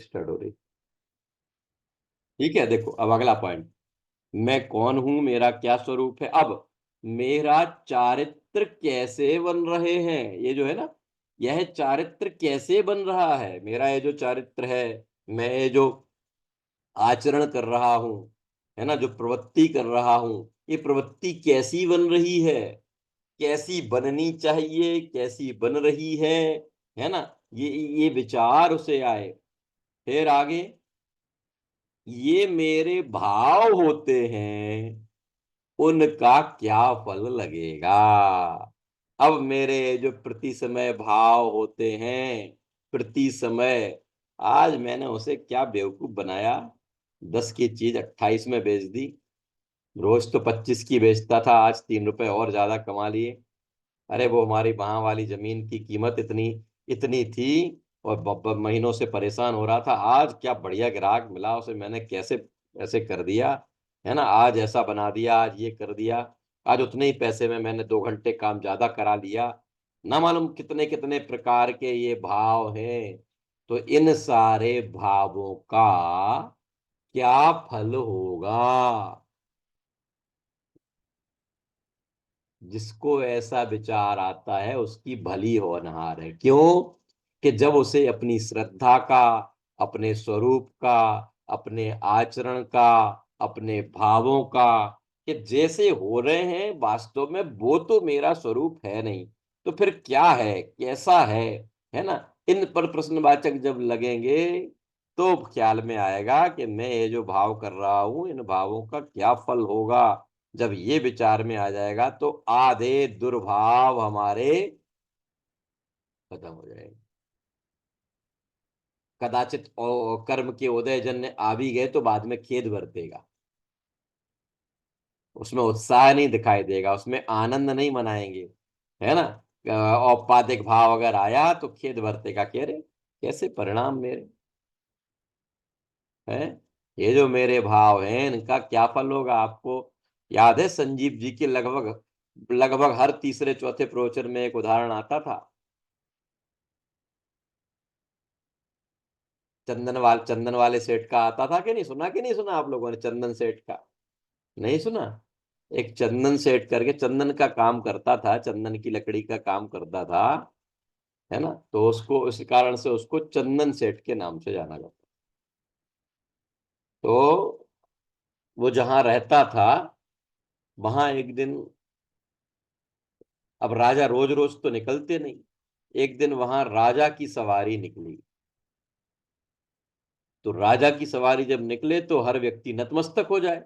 Start हो रही। ठीक है, देखो अब अगला पॉइंट। मैं कौन हूं, मेरा क्या स्वरूप है। अब मेरा चारित्र कैसे बन रहे हैं, ये जो है ना, यह चारित्र कैसे बन रहा है, मेरा ये जो चारित्र है, मैं ये जो आचरण कर रहा हूं, है ना, जो प्रवृत्ति कर रहा हूं, ये प्रवृत्ति कैसी बन रही है, कैसी बननी चाहिए, कैसी बन रही है ना। ये विचार उसे आए। फिर आगे, ये मेरे भाव होते हैं, उनका क्या फल लगेगा। अब मेरे जो प्रति समय भाव होते हैं, प्रति समय, आज मैंने उसे क्या बेवकूफ बनाया, 10 की चीज 28 में बेच दी। रोज तो 25 की बेचता था, आज 3 रुपए और ज्यादा कमा लिए। अरे वो हमारी वहां वाली जमीन की कीमत इतनी इतनी थी, और महीनों से परेशान हो रहा था, आज क्या बढ़िया ग्राहक मिला, उसे मैंने कैसे ऐसे कर दिया, है ना, आज ऐसा बना दिया, आज ये कर दिया। आज उतने ही पैसे में मैंने 2 घंटे काम ज्यादा करा लिया। ना मालूम कितने कितने प्रकार के ये भाव हैं। तो इन सारे भावों का क्या फल होगा। जिसको ऐसा विचार आता है उसकी भली होनहार है। क्यों? कि जब उसे अपनी श्रद्धा का, अपने स्वरूप का, अपने आचरण का, अपने भावों का, कि जैसे हो रहे हैं वास्तव में वो तो मेरा स्वरूप है नहीं, तो फिर क्या है, कैसा है ना, इन पर प्रश्नवाचक जब लगेंगे, तो ख्याल में आएगा कि मैं ये जो भाव कर रहा हूं, इन भावों का क्या फल होगा। जब ये विचार में आ जाएगा तो आधे दुर्भाव हमारे खत्म हो जाएंगे। कदाचित कर्म के उदय जन्य आ भी गए तो बाद में खेद बरतेगा, उसमें उत्साह नहीं दिखाई देगा, उसमें आनंद नहीं मनाएंगे, है ना। औपाधिक भाव अगर आया तो खेद बरतेगा, कह रहे कैसे परिणाम मेरे हैं, ये जो मेरे भाव हैं इनका क्या फल होगा। आपको याद है संजीव जी के लगभग लगभग हर तीसरे चौथे प्रवचन में एक उदाहरण आता था। चंदन वाले सेठ का आता था कि नहीं, सुना कि नहीं सुना आप लोगों ने चंदन सेठ का? नहीं सुना। एक चंदन सेठ करके चंदन का काम करता था, चंदन की लकड़ी का काम करता था, है ना, तो उसको इस कारण से उसको चंदन सेठ के नाम से जाना जाता। तो वो जहां रहता था, वहां एक दिन, अब राजा रोज रोज तो निकलते नहीं, एक दिन वहां राजा की सवारी निकली। तो राजा की सवारी जब निकले तो हर व्यक्ति नतमस्तक हो जाए,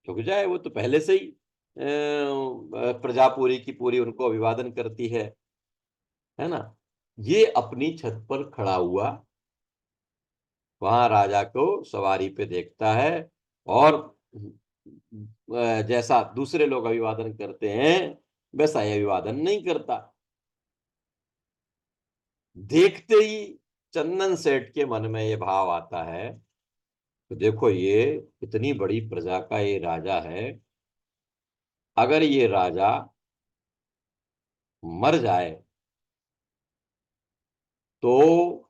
झुक जाए, वो तो पहले से ही प्रजा पूरी की पूरी उनको अभिवादन करती है ना। ये अपनी छत पर खड़ा हुआ, वहां राजा को सवारी पे देखता है, और जैसा दूसरे लोग अभिवादन करते हैं वैसा ये अभिवादन नहीं करता। देखते ही चंदन सेठ के मन में ये भाव आता है, तो देखो ये इतनी बड़ी प्रजा का ये राजा है, अगर ये राजा मर जाए तो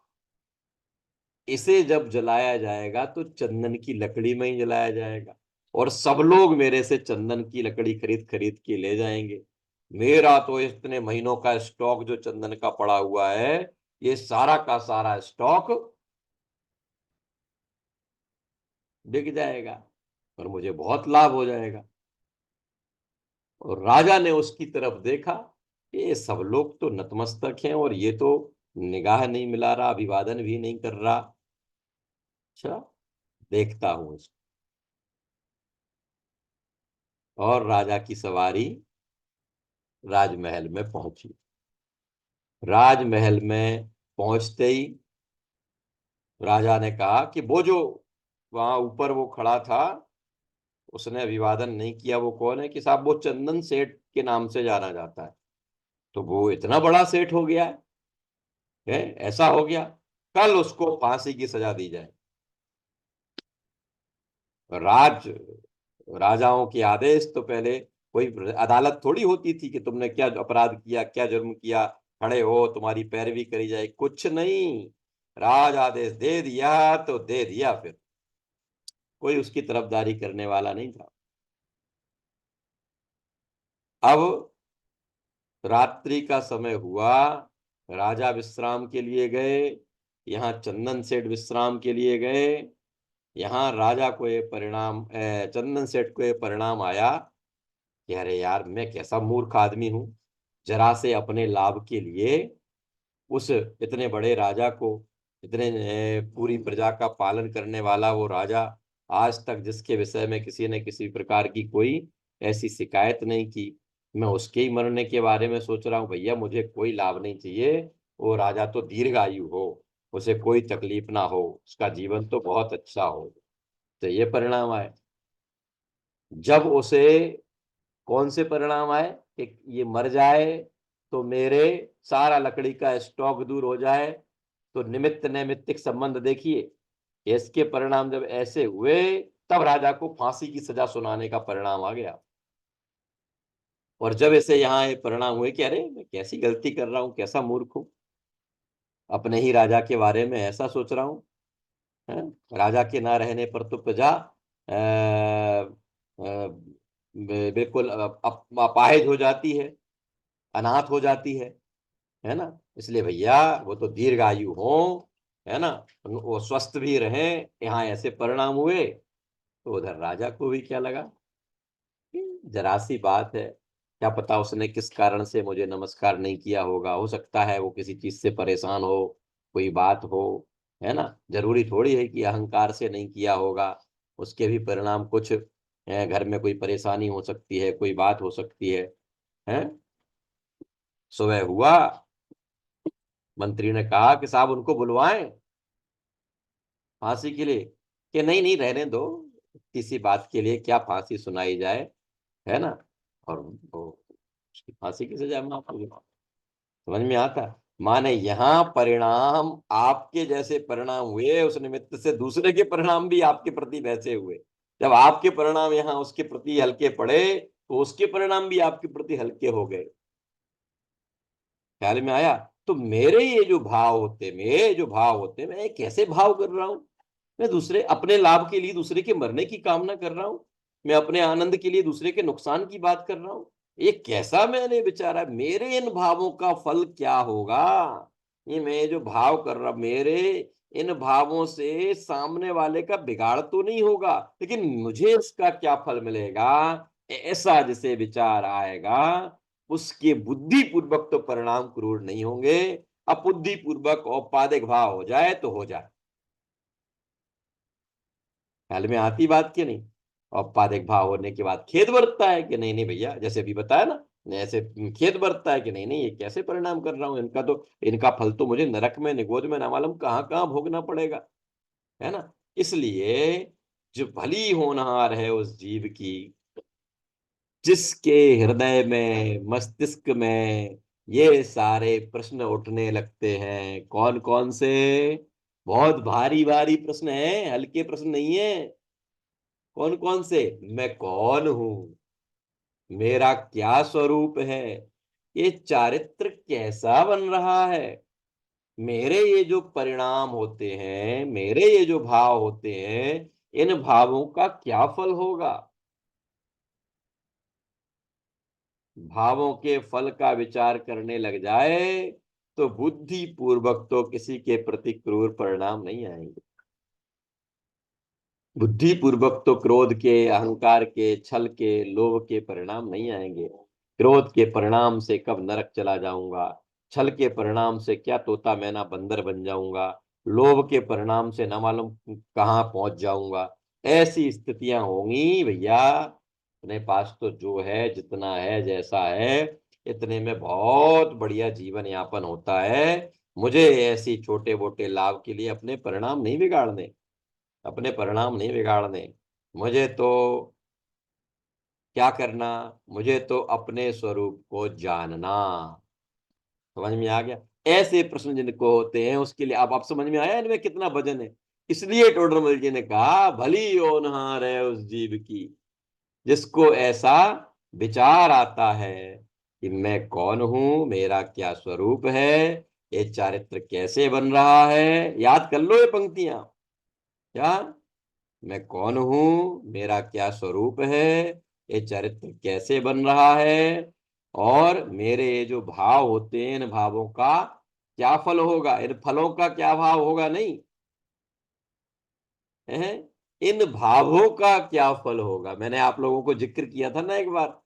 इसे जब जलाया जाएगा तो चंदन की लकड़ी में ही जलाया जाएगा, और सब लोग मेरे से चंदन की लकड़ी खरीद खरीद के ले जाएंगे। मेरा तो इतने महीनों का स्टॉक जो चंदन का पड़ा हुआ है, ये सारा का सारा स्टॉक बिक जाएगा और मुझे बहुत लाभ हो जाएगा। और राजा ने उसकी तरफ देखा, ये सब लोग तो नतमस्तक हैं और ये तो निगाह नहीं मिला रहा, अभिवादन भी नहीं कर रहा। अच्छा, देखता हूं इसको। और राजा की सवारी राजमहल में पहुंची। राजमहल में पहुंचते ही राजा ने कहा कि वो जो वहां ऊपर वो खड़ा था, उसने अभिवादन नहीं किया, वो कौन है? कि साहब वो चंदन सेठ के नाम से जाना जाता है। तो वो इतना बड़ा सेठ हो गया है, ऐसा हो गया, कल उसको फांसी की सजा दी जाए। राज राजाओं के आदेश तो पहले कोई अदालत थोड़ी होती थी कि तुमने क्या अपराध किया, क्या जुर्म किया, खड़े हो तुम्हारी पैरवी करी जाए, कुछ नहीं। राज आदेश दे दिया तो दे दिया, फिर कोई उसकी तरफदारी करने वाला नहीं था। अब रात्रि का समय हुआ, राजा विश्राम के लिए गए, यहाँ चंदन सेठ विश्राम के लिए गए। यहाँ राजा को ये परिणाम चंदन सेठ को ये परिणाम आया कि अरे यार, मैं कैसा मूर्ख आदमी हूं, जरा से अपने लाभ के लिए उस इतने बड़े राजा को, इतने पूरी प्रजा का पालन करने वाला वो राजा, आज तक जिसके विषय में किसी न किसी प्रकार की कोई ऐसी शिकायत नहीं की, मैं उसके ही मरने के बारे में सोच रहा हूँ। भैया मुझे कोई लाभ नहीं चाहिए, वो राजा तो दीर्घायु हो, उसे कोई तकलीफ ना हो, उसका जीवन तो बहुत अच्छा हो। तो ये परिणाम आए। जब उसे कौन से परिणाम आए कि ये मर जाए तो मेरे सारा लकड़ी का स्टॉक दूर हो जाए, तो निमित्त नैमित्तिक संबंध देखिए। इसके परिणाम जब ऐसे हुए, तब राजा को फांसी की सजा सुनाने का परिणाम आ गया। और जब ऐसे यहाँ ये परिणाम हुए कि अरे मैं कैसी गलती कर रहा हूँ, कैसा मूर्ख हूँ, अपने ही राजा के बारे में ऐसा सोच रहा हूँ। हैं? राजा के ना रहने पर तो प्रजा बिल्कुल अपाहिज हो जाती है, अनाथ हो जाती है ना। इसलिए भैया वो तो दीर्घायु हो, है ना, वो स्वस्थ भी रहे। यहाँ ऐसे परिणाम हुए, तो उधर राजा को भी क्या लगा, जरा सी बात है, क्या पता उसने किस कारण से मुझे नमस्कार नहीं किया होगा, हो सकता है वो किसी चीज से परेशान हो, कोई बात हो, है ना। जरूरी थोड़ी है कि अहंकार से नहीं किया होगा, उसके भी परिणाम कुछ घर में कोई परेशानी हो सकती है, कोई बात हो सकती है। सुबह हुआ, मंत्री ने कहा कि साहब उनको बुलवाएं फांसी के लिए, कि नहीं नहीं रहने दो, किसी बात के लिए क्या फांसी सुनाई जाए, है ना। और वो उसकी फांसी की सजा माफ हो गई। समझ में आता। माने यहाँ परिणाम आपके जैसे परिणाम हुए, उस निमित्त से दूसरे के परिणाम भी आपके प्रति वैसे हुए। जब आपके परिणाम यहाँ उसके प्रति हल्के पड़े, तो उसके परिणाम भी आपके प्रति हल्के हो गए। ख्याल में आया। तो मेरे ये जो भाव होते, मेरे जो भाव होते, मैं कैसे भाव कर रहा हूं, मैं दूसरे अपने लाभ के लिए दूसरे के मरने की कामना कर रहा हूं, मैं अपने आनंद के लिए दूसरे के नुकसान की बात कर रहा हूं। ये कैसा मैंने विचारा, मेरे इन भावों का फल क्या होगा। ये मैं जो भाव कर रहा, मेरे इन भावों से सामने वाले का बिगाड़ तो नहीं होगा, लेकिन मुझे इसका क्या फल मिलेगा, ऐसा जिसे विचार आएगा, उसके बुद्धि पूर्वक तो परिणाम क्रूर नहीं होंगे। अबुद्धि पूर्वक औपाधिक भाव हो जाए तो हो जाए। ख्याल में आती बात की नहीं। औपाधिक भाव होने के बाद खेद बरतता है कि नहीं नहीं भैया, जैसे अभी बताया ना, ऐसे खेद बरतता है कि नहीं नहीं, ये कैसे परिणाम कर रहा हूं, इनका फल तो मुझे नरक में निगोद में ना मालूम कहाँ कहाँ भोगना पड़ेगा, है ना। इसलिए जो भली होनहार है उस जीव की, जिसके हृदय में, मस्तिष्क में ये सारे प्रश्न उठने लगते हैं, कौन कौन से, बहुत भारी भारी प्रश्न हैं, हल्के प्रश्न नहीं है। कौन कौन से, मैं कौन हूं, मेरा क्या स्वरूप है, ये चारित्र कैसा बन रहा है, मेरे ये जो परिणाम होते हैं, मेरे ये जो भाव होते हैं, इन भावों का क्या फल होगा। भावों के फल का विचार करने लग जाए, तो बुद्धि पूर्वक तो किसी के प्रति क्रूर परिणाम नहीं आएंगे। बुद्धि पूर्वक तो क्रोध के, अहंकार के, छल के, लोभ के परिणाम नहीं आएंगे। क्रोध के परिणाम से कब नरक चला जाऊंगा, छल के परिणाम से क्या तोता मैना बंदर बन जाऊंगा, लोभ के परिणाम से न मालूम कहाँ पहुंच जाऊंगा, ऐसी स्थितियां होंगी भैया। अपने पास तो जो है, जितना है, जैसा है, इतने में बहुत बढ़िया जीवन यापन होता है। मुझे ऐसी छोटे मोटे लाभ के लिए अपने परिणाम नहीं बिगाड़ने, अपने परिणाम नहीं बिगाड़ने। मुझे तो क्या करना, मुझे तो अपने स्वरूप को जानना। समझ में आ गया। ऐसे प्रश्न जिनको होते हैं उसके लिए, अब आप समझ में आया इनमें कितना वजन है। इसलिए टोडरमल जी ने कहा, भली होनहार है उस जीव की, जिसको ऐसा विचार आता है कि मैं कौन हूं, मेरा क्या स्वरूप है, ये चारित्र कैसे बन रहा है, याद कर लो ये पंक्तियां। क्या, मैं कौन हूं, मेरा क्या स्वरूप है, ये चरित्र कैसे बन रहा है, और मेरे ये जो भाव होते हैं इन भावों का क्या फल होगा, इन फलों का क्या भाव होगा, नहीं है, इन भावों का क्या फल होगा। मैंने आप लोगों को जिक्र किया था ना एक बार,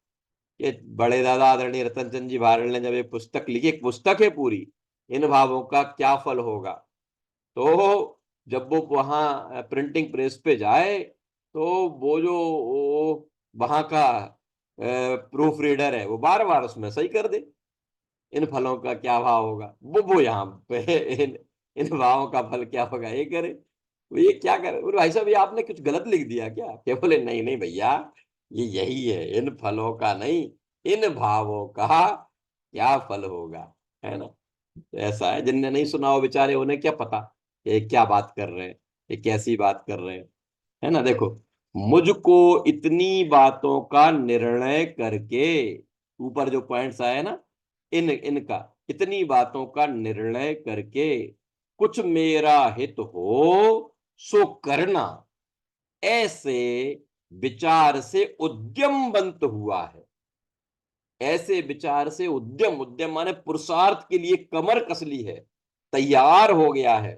ये बड़े दादा आदरणीय रतनचंद जी भारत ने जब एक पुस्तक लिखी, एक पुस्तक है पूरी, इन भावों का क्या फल होगा, तो जब वो वहां प्रिंटिंग प्रेस पे जाए, तो वो जो वहां का प्रूफ रीडर है वो बार बार उसमें सही कर दे, इन फलों का क्या भाव होगा, वो यहाँ पे इन भावों का फल क्या होगा ये करे, वो ये क्या करे, बोले भाई साहब ये आपने कुछ गलत लिख दिया क्या, क्या बोले नहीं नहीं भैया, ये यही है, इन फलों का नहीं, इन भावों का क्या फल होगा, है ना। तो ऐसा है, जिनने नहीं सुना हो बेचारे उन्हें क्या पता ये क्या बात कर रहे हैं, ये कैसी बात कर रहे हैं, है ना। देखो, मुझको इतनी बातों का निर्णय करके, ऊपर जो पॉइंट्स आए ना, इनका इतनी बातों का निर्णय करके कुछ मेरा हित हो सो करना, ऐसे विचार से उद्यमवंत हुआ है। ऐसे विचार से उद्यम, उद्यम माने पुरुषार्थ के लिए कमर कस ली है, तैयार हो गया है।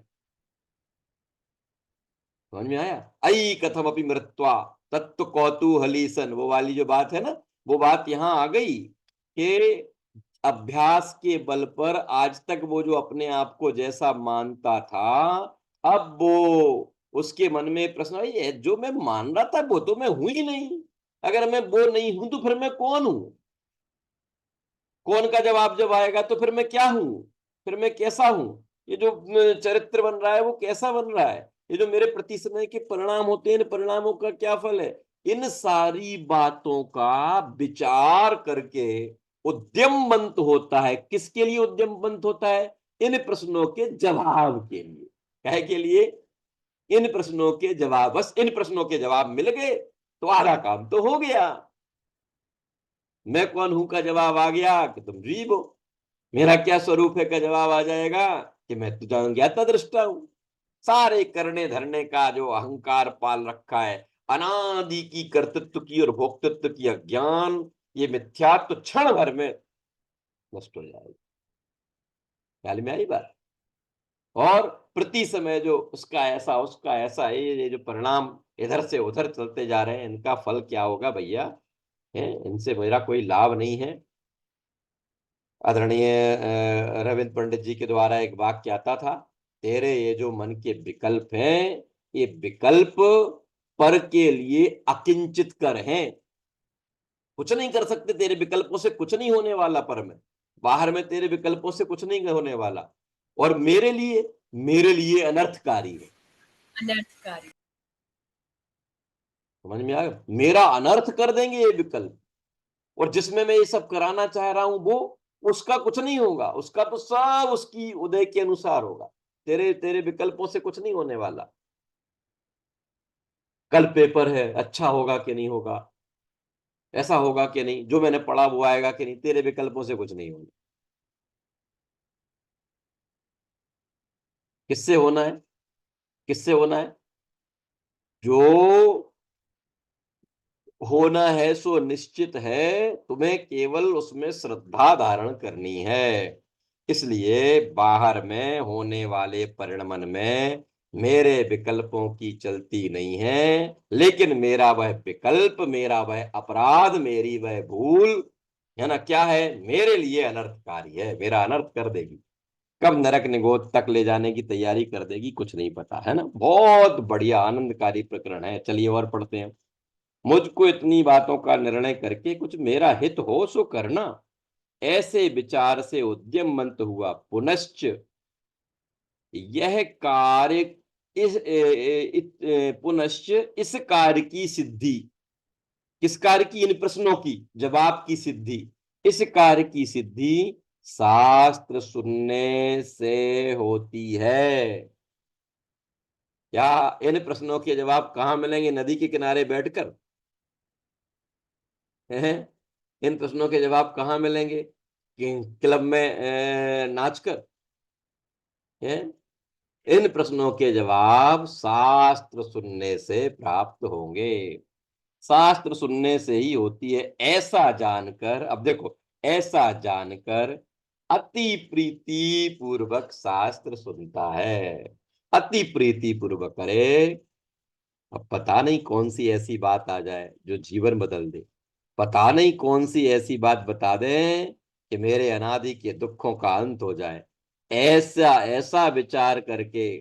समझ में आया, आई कथम अपनी मृत्वा तत्व कौतूहली सन, वो वाली जो बात है ना, वो बात यहां आ गई कि अभ्यास के बल पर आज तक वो जो अपने आप को जैसा मानता था, अब वो उसके मन में प्रश्न आई है, जो मैं मान रहा था वो तो मैं हूं ही नहीं, अगर मैं वो नहीं हूं तो फिर मैं कौन हूं, कौन का जवाब जब आएगा तो फिर मैं क्या हूं, फिर मैं कैसा हूं, ये जो चरित्र बन रहा है वो कैसा बन रहा है, ये जो मेरे प्रति समय के परिणाम होते हैं इन परिणामों का क्या फल है, इन सारी बातों का विचार करके उद्यमवंत होता है। किसके लिए उद्यमवंत होता है, इन प्रश्नों के जवाब के लिए, कहे के लिए, इन प्रश्नों के जवाब, बस इन प्रश्नों के जवाब मिल गए तो आधा काम तो हो गया। मैं कौन हूं का जवाब आ गया कि तुम जीव हो, मेरा क्या स्वरूप है का जवाब आ जाएगा कि मैं तुझा ज्ञाता दृष्टा हूं। सारे करने धरने का जो अहंकार पाल रखा है, अनादि की कर्तृत्व की और भोक्तृत्व की अज्ञान, ये मिथ्यात्व क्षण भर में नष्ट हो जाएगा। ख्याल में आई बात। और प्रति समय जो उसका ऐसा ये जो परिणाम इधर से उधर चलते जा रहे हैं, इनका फल क्या होगा भैया, है, इनसे मेरा कोई लाभ नहीं है। आदरणीय रविंद्र पंडित जी के द्वारा एक वाक्य आता था, तेरे ये जो मन के विकल्प हैं, ये विकल्प पर के लिए अकिंचित कर हैं, कुछ नहीं कर सकते, तेरे विकल्पों से कुछ नहीं होने वाला, पर में बाहर में तेरे विकल्पों से कुछ नहीं होने वाला, और मेरे लिए अनर्थकारी है। अनर्थकारी। समझ में आया, मेरा अनर्थ कर देंगे ये विकल्प, और जिसमें मैं ये सब कराना चाह रहा हूं वो, उसका कुछ नहीं होगा, उसका तो सब उसकी उदय के अनुसार होगा, तेरे तेरे विकल्पों से कुछ नहीं होने वाला। कल पेपर है, अच्छा होगा कि नहीं होगा, ऐसा होगा कि नहीं, जो मैंने पढ़ा वो आएगा कि नहीं, तेरे विकल्पों से कुछ नहीं होगा। किससे होना है, किससे होना है, जो होना है सो निश्चित है, तुम्हें केवल उसमें श्रद्धा धारण करनी है। इसलिए बाहर में होने वाले परिणमन में मेरे विकल्पों की चलती नहीं है, लेकिन मेरा वह विकल्प, मेरा वह अपराध, मेरी वह भूल, है ना, क्या है, मेरे लिए अनर्थकारी है, मेरा अनर्थ कर देगी, कब नरक निगोद तक ले जाने की तैयारी कर देगी कुछ नहीं पता, है ना। बहुत बढ़िया आनंदकारी प्रकरण है, चलिए और पढ़ते हैं। मुझको इतनी बातों का निर्णय करके कुछ मेरा हित हो सो करना, ऐसे विचार से उद्यमवंत हुआ पुनश्च यह कार्य, पुनश्च इस कार्य की सिद्धि, किस कार्य की, इन प्रश्नों की जवाब की सिद्धि, इस कार्य की सिद्धि शास्त्र सुनने से होती है। क्या इन प्रश्नों के जवाब कहाँ मिलेंगे, नदी के किनारे बैठकर, हैं, इन प्रश्नों के जवाब कहाँ मिलेंगे, कि क्लब में नाचकर, है। इन प्रश्नों के जवाब शास्त्र सुनने से प्राप्त होंगे। शास्त्र सुनने से ही होती है, ऐसा जानकर। अब देखो, ऐसा जानकर अति प्रीति पूर्वक शास्त्र सुनता है। अति प्रीति पूर्वक करे। अब पता नहीं कौन सी ऐसी बात आ जाए जो जीवन बदल दे। पता नहीं कौन सी ऐसी बात बता दें कि मेरे अनादि के दुखों का अंत हो जाए। ऐसा ऐसा विचार करके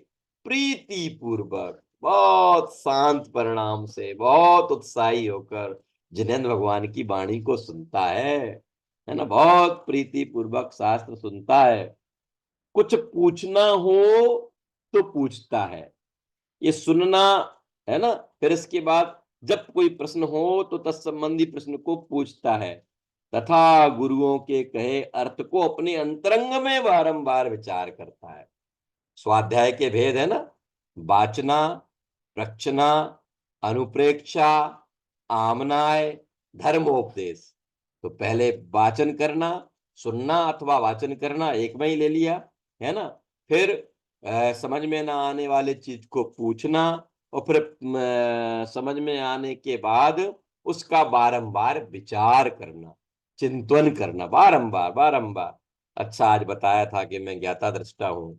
प्रीति पूर्वक, बहुत शांत परिणाम से, बहुत उत्साही होकर जिनेंद्र भगवान की वाणी को सुनता है ना। बहुत प्रीति पूर्वक शास्त्र सुनता है। कुछ पूछना हो तो पूछता है। ये सुनना है ना। फिर इसके बाद जब कोई प्रश्न हो तो तत्संबंधी प्रश्न को पूछता है, तथा गुरुओं के कहे अर्थ को अपने अंतरंग में बारंबार विचार करता है। स्वाध्याय के भेद है ना, वाचना, प्रक्षना, अनुप्रेक्षा, आमनाय, धर्मोपदेश। तो पहले वाचन करना, सुनना अथवा वाचन करना एक में ही ले लिया, है ना। फिर समझ में ना आने वाले चीज को पूछना, और फिर समझ में आने के बाद उसका बारंबार विचार करना, चिंतन करना, बारंबार बारंबार। अच्छा, आज बताया था कि मैं ज्ञाता दृष्टा हूँ।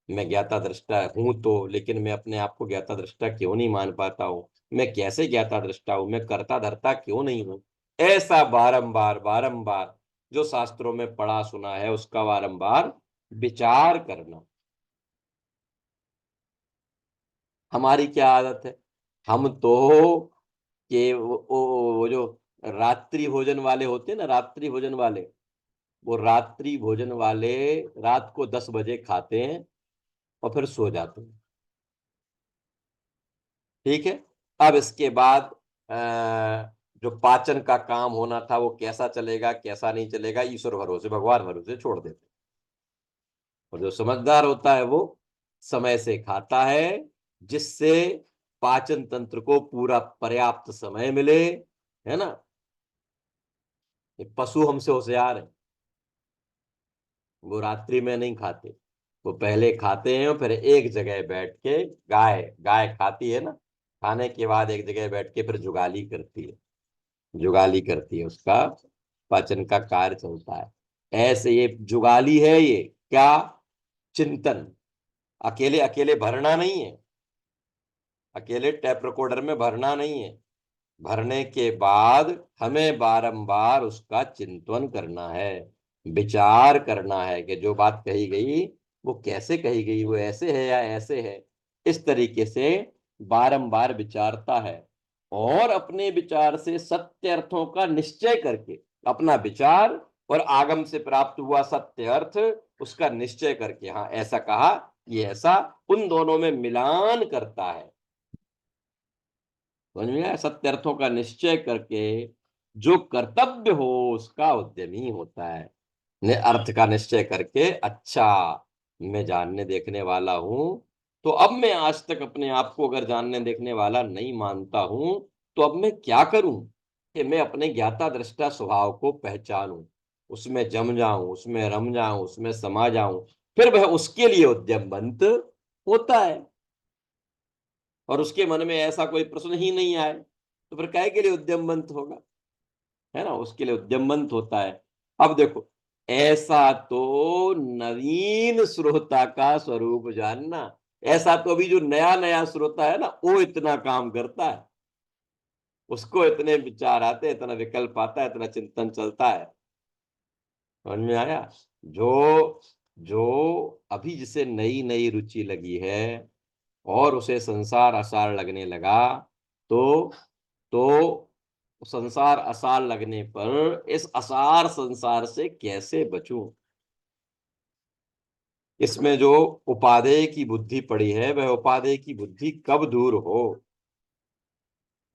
मैं ज्ञाता दृष्टा हूं तो, लेकिन मैं अपने आप को ज्ञाता दृष्टा क्यों नहीं मान पाता हूँ? मैं कैसे ज्ञाता दृष्टा हूं? मैं कर्ता धर्ता क्यों नहीं हूं? ऐसा बारंबार बारंबार जो शास्त्रों में पढ़ा सुना है उसका बारंबार विचार करना। हमारी क्या आदत है? हम तो कि वो जो रात्रि भोजन वाले होते हैं ना, रात्रि भोजन वाले, वो रात्रि भोजन वाले रात को 10 बजे खाते हैं और फिर सो जाते हैं। ठीक है। अब इसके बाद जो पाचन का काम होना था वो कैसा चलेगा कैसा नहीं चलेगा, ईश्वर भरोसे, भगवान भरोसे छोड़ देते। और जो समझदार होता है वो समय से खाता है, जिससे पाचन तंत्र को पूरा पर्याप्त समय मिले, है ना। ये पशु हमसे होशियार है। वो रात्रि में नहीं खाते, वो पहले खाते हैं और फिर एक जगह बैठ के, गाय गाय खाती है ना, खाने के बाद एक जगह बैठ के फिर जुगाली करती है। जुगाली करती है, उसका पाचन का कार्य चलता है। ऐसे ये जुगाली है, ये क्या, चिंतन। अकेले अकेले भरना नहीं है, अकेले टैप रिकॉर्डर में भरना नहीं है। भरने के बाद हमें बारंबार उसका चिंतन करना है, विचार करना है कि जो बात कही गई वो कैसे कही गई, वो ऐसे है या ऐसे है। इस तरीके से बारंबार विचारता है, और अपने विचार से सत्य अर्थों का निश्चय करके, अपना विचार और आगम से प्राप्त हुआ सत्य अर्थ, उसका निश्चय करके, हाँ ऐसा कहा, ये ऐसा, उन दोनों में मिलान करता है। समझ में आया? सत्य अर्थों का निश्चय करके जो कर्तव्य हो उसका उद्यमी होता है। ने अर्थ का निश्चय करके, अच्छा मैं जानने देखने वाला हूं, तो अब मैं आज तक अपने आप को अगर जानने देखने वाला नहीं मानता हूं, तो अब मैं क्या करूं कि मैं अपने ज्ञाता दृष्टा स्वभाव को पहचानूं, उसमें जम जाऊं, उसमें रम जाऊं, उसमें समा जाऊं। फिर वह उसके लिए उद्यमवंत होता है। और उसके मन में ऐसा कोई प्रश्न ही नहीं आए तो फिर काहे के लिए उद्यमवंत होगा? है ना, उसके लिए उद्यमवंत होता है। अब देखो, ऐसा तो नवीन श्रोता का स्वरूप जानना। ऐसा तो अभी जो नया नया श्रोता है ना, वो इतना काम करता है, उसको इतने विचार आते हैं, इतना विकल्प आता है, इतना चिंतन चलता है। समझ में आया? जो जो अभी जिसे नई नई रुचि लगी है और उसे संसार आसार लगने लगा, तो तो संसार आसार लगने पर इस आसार संसार से कैसे बचूं, इसमें जो उपादेय की बुद्धि पड़ी है, वह उपादेय की बुद्धि कब दूर हो,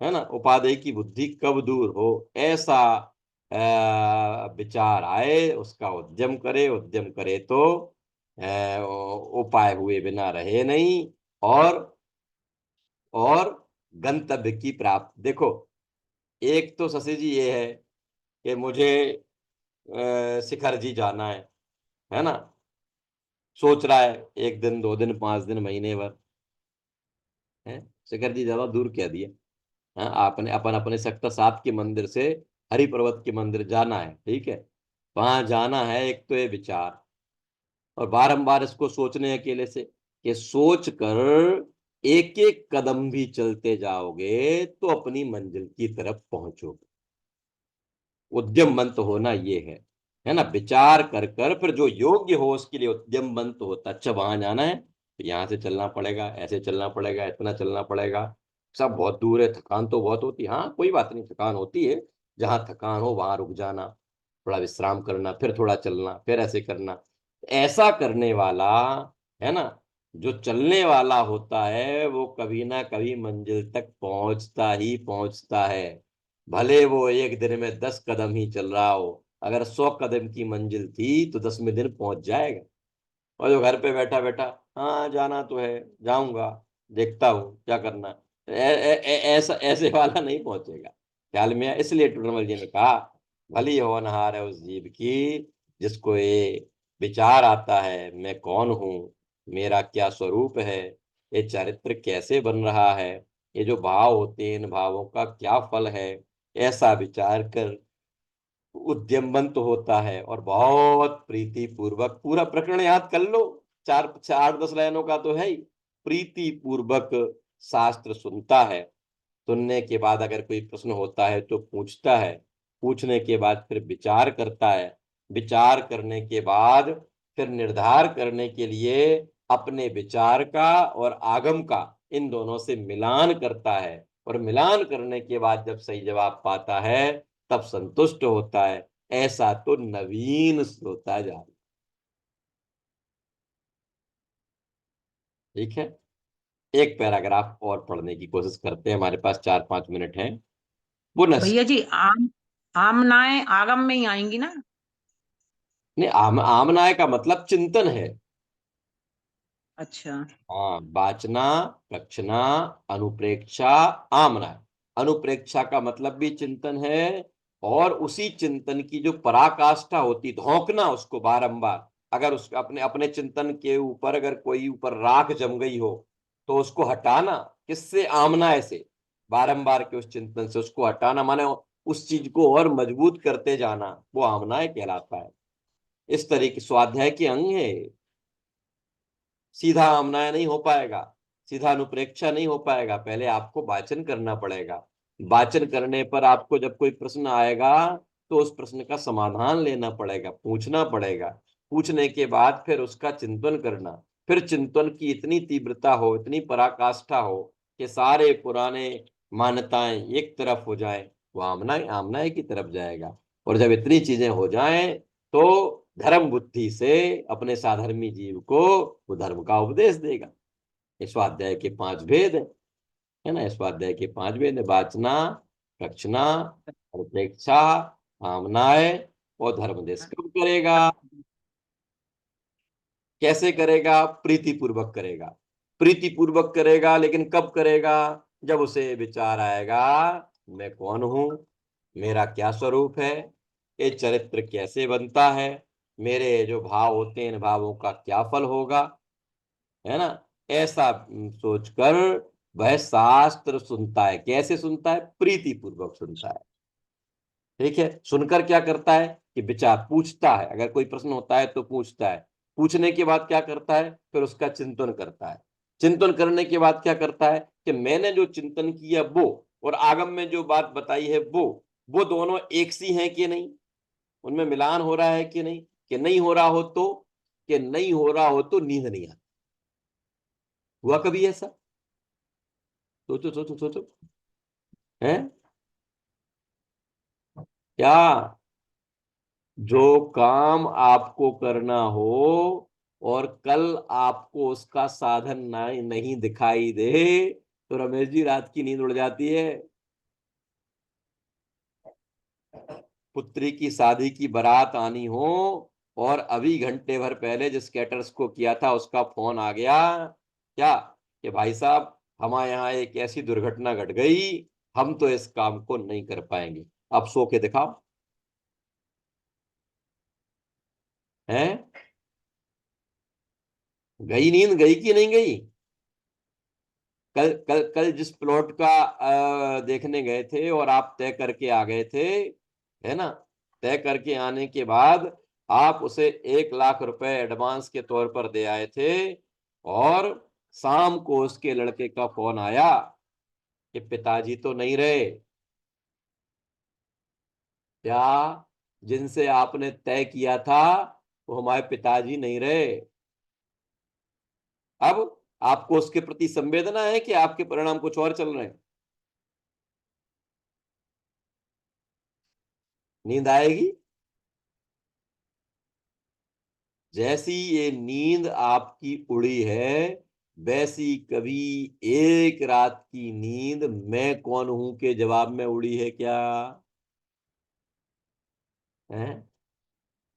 है ना, उपादेय की बुद्धि कब दूर हो, ऐसा विचार आए, उसका उद्यम करे। उद्यम करे तो उपाय हुए बिना रहे नहीं। और और गंतव्य की प्राप्ति देखो, एक तो शशि जी ये है कि मुझे शिखर जी जाना है ना। सोच रहा है 1 दिन 2 दिन 5 दिन महीने भर, है। शिखर जी ज्यादा दूर कह दिया। हाँ, आपने अपन अपने सेक्टर 7 के मंदिर से हरि पर्वत के मंदिर जाना है, ठीक है। वहां जाना है, एक तो ये विचार, और बारंबार इसको सोचने अकेले से, कि सोच कर एक एक कदम भी चलते जाओगे तो अपनी मंजिल की तरफ पहुंचोगे। उद्यमवंत होना ये है ना। विचार कर कर फिर जो योग्य हो उसके लिए उद्यमवंत होता। अच्छा, वहां जाना है तो यहाँ से चलना पड़ेगा, ऐसे चलना पड़ेगा, इतना चलना पड़ेगा, सब बहुत दूर है, थकान तो बहुत होती है। हाँ कोई बात नहीं, थकान होती है, जहां थकान हो वहां रुक जाना, थोड़ा विश्राम करना, फिर थोड़ा चलना, फिर ऐसे करना। ऐसा करने वाला, है ना, जो चलने वाला होता है वो कभी ना कभी मंजिल तक पहुंचता ही पहुंचता है। भले वो एक दिन में 10 कदम ही चल रहा हो, अगर 100 कदम की मंजिल थी तो 10वें दिन पहुंच जाएगा। और जो घर पे बैठा बैठा, हाँ जाना तो है, जाऊंगा, देखता हूँ क्या करना, ऐसा ऐसे वाला नहीं पहुंचेगा। ख्याल में आया? इसलिए टूटमल जी ने कहा, भली होनहार है उस जीव की जिसको ये विचार आता है, मैं कौन हूँ, मेरा क्या स्वरूप है, ये चरित्र कैसे बन रहा है, ये जो भाव होते हैं इन भावों का क्या फल है, ऐसा विचार कर उद्यमवंत होता है। और बहुत प्रीति पूर्वक, पूरा प्रकरण याद कर लो, 4 4 8 10 लाइनों का तो है ही, प्रीति पूर्वक शास्त्र सुनता है। सुनने के बाद अगर कोई प्रश्न होता है तो पूछता है, पूछने के बाद फिर विचार करता है, विचार करने के बाद फिर निर्धार करने के लिए अपने विचार का और आगम का, इन दोनों से मिलान करता है। और मिलान करने के बाद जब सही जवाब पाता है तब संतुष्ट होता है। ऐसा तो नवीन होता जा रहा। ठीक है, एक पैराग्राफ और पढ़ने की कोशिश करते हैं, हमारे पास 4 5 मिनट हैं। वो नस भैया जी, आमनाएं आगम में ही आएंगी ना? नहीं, आमनाय का मतलब चिंतन है। अच्छा। हाँ, वाचना, प्रक्षना, अनुप्रेक्षा, आमनाय। अनुप्रेक्षा का मतलब भी चिंतन है, और उसी चिंतन की जो पराकाष्ठा होती, धोंकना उसको बारंबार। अगर उस अपने अपने चिंतन के ऊपर अगर कोई ऊपर राख जम गई हो तो उसको हटाना, किससे? आमनाय से। बारंबार के उस चिंतन से उसको हटाना माने उस चीज को और मजबूत करते जाना, वो आमनाय कहलाता है। इस तरीके स्वाध्याय के अंग है। सीधा आमनाय नहीं हो पाएगा, सीधा अनुप्रेक्षा नहीं हो पाएगा, पहले आपको वाचन करना पड़ेगा। वाचन करने पर आपको जब कोई प्रश्न आएगा तो उस प्रश्न का समाधान लेना पड़ेगा, पूछना पड़ेगा। पूछने के बाद फिर उसका चिंतन करना, फिर चिंतन की इतनी तीव्रता हो, इतनी पराकाष्ठा हो कि सारे पुराने मान्यताएं एक तरफ हो जाएं, वो आमनाय आमनाय की तरफ जाएगा। और जब इतनी चीजें हो जाएं तो धर्म बुद्धि से अपने साधर्मी जीव को वो धर्म का उपदेश देगा। इस स्वाध्याय के 5 भेद है ना, इस स्वाध्याय के 5 भेद है, वाचना, रक्षणा, अनपेक्षा, आमनाय और धर्मदेश। कब करेगा? कैसे करेगा? प्रीति पूर्वक करेगा। प्रीति पूर्वक करेगा, लेकिन कब करेगा? जब उसे विचार आएगा, मैं कौन हूं, मेरा क्या स्वरूप है, ये चरित्र कैसे बनता है, मेरे जो भाव होते हैं इन भावों का क्या फल होगा, है ना। ऐसा सोचकर वह शास्त्र सुनता है। कैसे सुनता है? प्रीति पूर्वक सुनता है। ठीक है, सुनकर क्या करता है कि विचार पूछता है, अगर कोई प्रश्न होता है तो पूछता है। पूछने के बाद क्या करता है? फिर उसका चिंतन करता है। चिंतन करने के बाद क्या करता है कि मैंने जो चिंतन किया वो, और आगम में जो बात बताई है वो दोनों एक सी हैं कि नहीं, उनमें मिलान हो रहा है कि नहीं, कि नहीं हो रहा हो तो, कि नहीं हो रहा हो तो नींद नहीं आती। हुआ कभी ऐसा? सोचो सोचो सोचो, है क्या? जो काम आपको करना हो और कल आपको उसका साधन नहीं दिखाई दे, तो रमेश जी रात की नींद उड़ जाती है। पुत्री की शादी की बारात आनी हो और अभी घंटे भर पहले जिस कैटर्स को किया था उसका फोन आ गया, क्या, कि भाई साहब हमारे यहाँ एक ऐसी दुर्घटना घट गई, हम तो इस काम को नहीं कर पाएंगे, अब सो के दिखाओ। है गई नींद, गई कि नहीं गई? कल कल कल जिस प्लॉट का देखने गए थे और आप तय करके आ गए थे, है ना, तय करके आने के बाद आप उसे 1 लाख रुपए एडवांस के तौर पर दे आए थे, और शाम को उसके लड़के का फोन आया कि पिताजी तो नहीं रहे। क्या? जिनसे आपने तय किया था वो हमारे पिताजी नहीं रहे। अब आपको उसके प्रति संवेदना है कि आपके परिणाम कुछ और चल रहे हैं? नींद आएगी। जैसी ये नींद आपकी उड़ी है, वैसी कभी एक रात की नींद मैं कौन हूं के जवाब में उड़ी है क्या? है?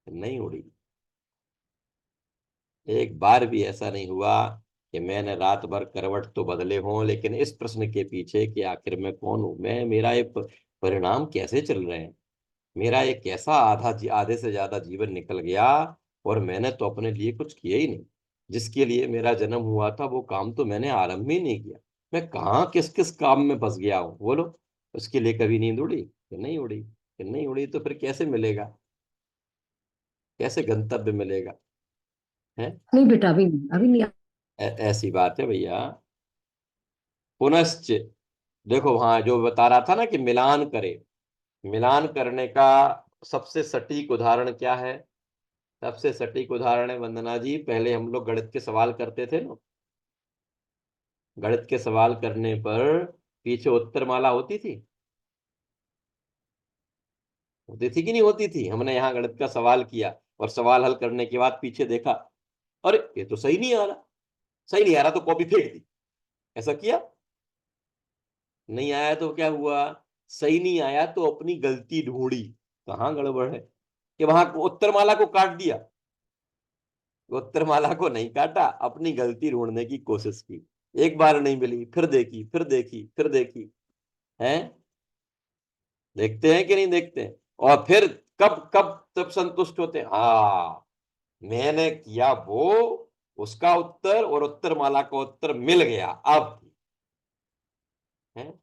नहीं उड़ी। एक बार भी ऐसा नहीं हुआ कि मैंने रात भर करवट तो बदले हों, लेकिन इस प्रश्न के पीछे कि आखिर मैं कौन हूं, मैं, मेरा ये परिणाम कैसे चल रहे हैं, मेरा एक कैसा आधे से ज्यादा जीवन निकल गया, और मैंने तो अपने लिए कुछ किया ही नहीं। जिसके लिए मेरा जन्म हुआ था वो काम तो मैंने आरंभ ही नहीं किया। मैं कहाँ किस किस काम में फंस गया हूँ, बोलो। उसके लिए कभी नींद उड़ी कि नहीं उड़ी? कि नहीं उड़ी तो फिर कैसे मिलेगा, कैसे गंतव्य मिलेगा? है? नहीं बेटा, अभी नहीं, अभी नहीं। ऐसी बात है भैया। पुनश्च, देखो वहां जो बता रहा था ना कि मिलान करे, मिलान करने का सबसे सटीक उदाहरण क्या है? सबसे सटीक उदाहरण है वंदना जी, पहले हम लोग गणित के सवाल करते थे ना, गणित के सवाल करने पर पीछे उत्तरमाला होती थी, होती थी कि नहीं होती थी? हमने यहाँ गणित का सवाल किया और सवाल हल करने के बाद पीछे देखा, अरे ये तो सही नहीं आ रहा, सही नहीं आ रहा तो कॉपी फेंक दी। ऐसा किया? नहीं आया तो क्या हुआ? सही नहीं आया तो अपनी गलती ढूंढी, कहाँ गड़बड़ है, कि वहां उत्तरमाला को काट दिया। उत्तरमाला को नहीं काटा, अपनी गलती ढूंढने की कोशिश की। एक बार नहीं मिली, फिर देखी, फिर देखी, फिर देखी। है? देखते हैं कि नहीं देखते हैं? और फिर कब कब तब संतुष्ट होते हैं, हाँ, मैंने किया वो, उसका उत्तर और उत्तरमाला का उत्तर मिल गया अब। है?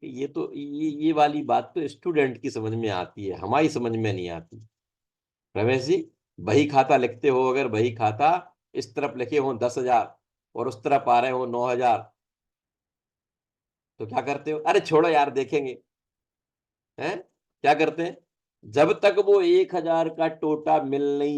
ये तो ये वाली बात तो स्टूडेंट की समझ में आती है, हमारी समझ में नहीं आती। रमेश जी, बही खाता लिखते हो, अगर बही खाता इस तरफ लिखे हो 10,000 और उस तरफ आ रहे हो 9,000, तो क्या करते हो? अरे छोड़ो यार, देखेंगे। हैं? क्या करते हैं? जब तक वो 1,000 का टोटा मिल नहीं